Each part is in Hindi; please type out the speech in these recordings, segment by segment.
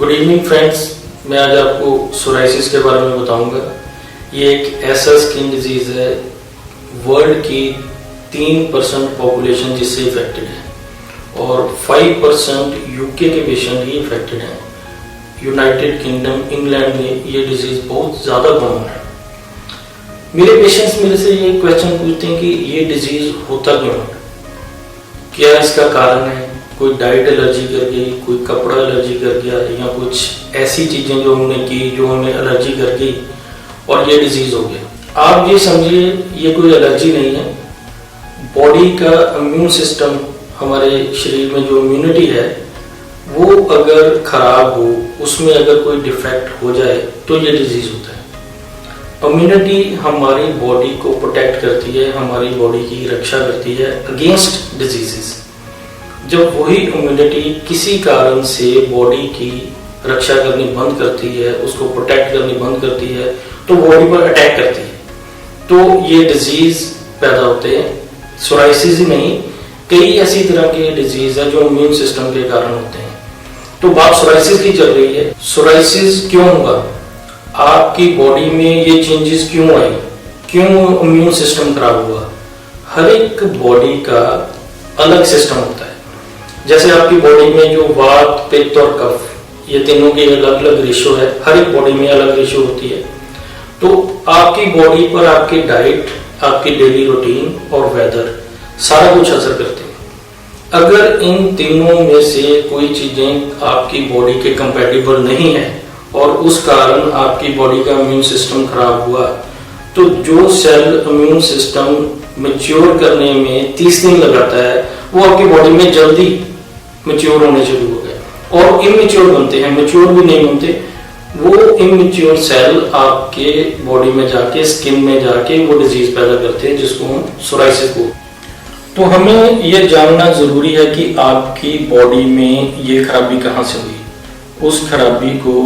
गुड इवनिंग फ्रेंड्स, मैं आज आपको सोराइसिस के बारे में बताऊंगा। ये एक ऐसा स्किन डिजीज है, वर्ल्ड की 3% पॉपुलेशन जिससे इफेक्टेड है और 5% यूके के पेशेंट ही इफेक्टेड हैं। यूनाइटेड किंगडम, इंग्लैंड में ये डिजीज बहुत ज़्यादा कॉमन है। मेरे पेशेंट्स मेरे से ये क्वेश्चन पूछते हैं कि ये डिजीज होता क्यों है, क्या इसका कारण है। कोई डाइट एलर्जी कर गई, कोई कपड़ा एलर्जी कर गया या कुछ ऐसी चीजें जो हमने की जो हमें एलर्जी कर गई और ये डिजीज हो गया। आप ये समझिए ये कोई एलर्जी नहीं है। बॉडी का इम्यून सिस्टम, हमारे शरीर में जो इम्यूनिटी है वो अगर खराब हो, उसमें अगर कोई डिफेक्ट हो जाए तो ये डिजीज होता है। इम्यूनिटी हमारी बॉडी को प्रोटेक्ट करती है, हमारी बॉडी की रक्षा करती है अगेंस्ट डिजीजेस। जब वही इम्यूनिटी किसी कारण से बॉडी की रक्षा करनी बंद करती है, उसको प्रोटेक्ट करनी बंद करती है, तो बॉडी पर अटैक करती है, तो ये डिजीज पैदा होते हैं। सोराइसिस ही नहीं, कई ऐसी तरह के डिजीज है जो इम्यून सिस्टम के कारण होते हैं। तो बात सोराइसिस की चल रही है। सोराइसिस क्यों हुआ, आपकी बॉडी में ये चेंजेस क्यों आई, क्यों इम्यून सिस्टम खराब हुआ। हर एक बॉडी का अलग सिस्टम होता है। जैसे आपकी बॉडी में जो वात, पित्त और कफ, ये तीनों की अलग अलग रेशो है, हर एक बॉडी में अलग रेशो होती है। तो आपकी बॉडी पर आपकी डाइट, आपकी डेली रूटीन और वेदर सारा कुछ असर करते हैं। अगर इन तीनों में से कोई चीजें आपकी बॉडी के कंपैटिबल नहीं है और उस कारण आपकी बॉडी का इम्यून सिस्टम खराब हुआ, तो जो सेल इम्यून सिस्टम मैच्योर करने में 30 दिन लगाता है वो आपकी बॉडी में जल्दी मैच्योर होने शुरू हो गए और इमेच्योर बनते हैं, मैच्योर भी नहीं बनते। वो इमेच्योर सेल आपके बॉडी में जाके, स्किन में जाके वो डिजीज पैदा करते हैं जिसको हम सोराइसिस बोलते हैं। तो हमें ये जानना जरूरी है कि आपकी बॉडी में ये खराबी कहाँ से हुई। उस खराबी को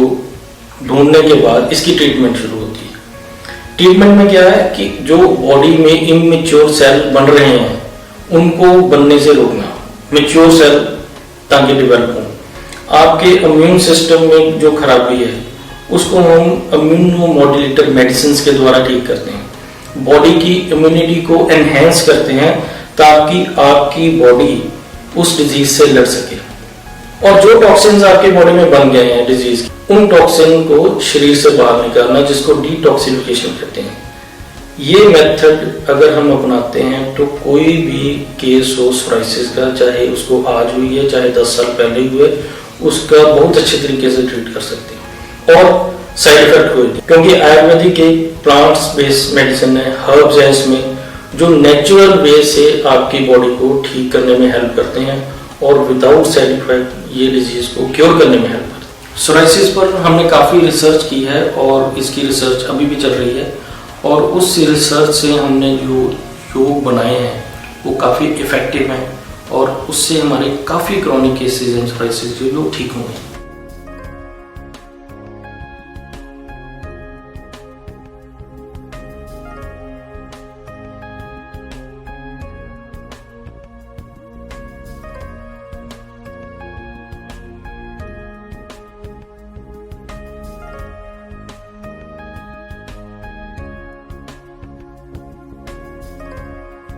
ढूंढने के बाद इसकी ट्रीटमेंट शुरू होती है। ट्रीटमेंट में क्या है कि जो बॉडी में इमेच्योर सेल बन रहे हैं उनको बनने से रोकना, मैच्योर सेल ताकि डेवलप हो। आपके इम्यून सिस्टम में जो खराबी है उसको हम इम्यूनो मॉड्यूलेटर मेडिसिन के द्वारा ठीक करते हैं। बॉडी की इम्यूनिटी को एनहेंस करते हैं ताकि आपकी बॉडी उस डिजीज से लड़ सके। और जो टॉक्सिन्स आपके बॉडी में बन गए हैं डिजीज, उन टॉक्सिन को शरीर से बाहर निकालना, जिसको डिटॉक्सिफिकेशन कहते हैं। ये मेथड अगर हम अपनाते हैं तो कोई भी केस हो सोराइसिस का, चाहे उसको आज हुई है चाहे 10 साल पहले हुए, उसका बहुत अच्छे तरीके से ट्रीट कर सकते हैं और साइड इफेक्ट कोई नहीं। क्योंकि आयुर्वेदिक एक प्लांट्स बेस्ड मेडिसिन है, हर्ब्स है इसमें, जो नेचुरल वे से आपकी बॉडी को ठीक करने में हेल्प करते हैं और विदाउट साइड इफेक्ट ये डिजीज को क्योर करने में हेल्प करते हैं। सोराइसिस पर हमने काफी रिसर्च की है और इसकी रिसर्च अभी भी चल रही है और उस रिसर्च से हमने जो योग बनाए हैं वो काफ़ी इफेक्टिव हैं और उससे हमारे काफ़ी क्रॉनिक केसेस हैं सोराइसिस जो ठीक हुए हैं।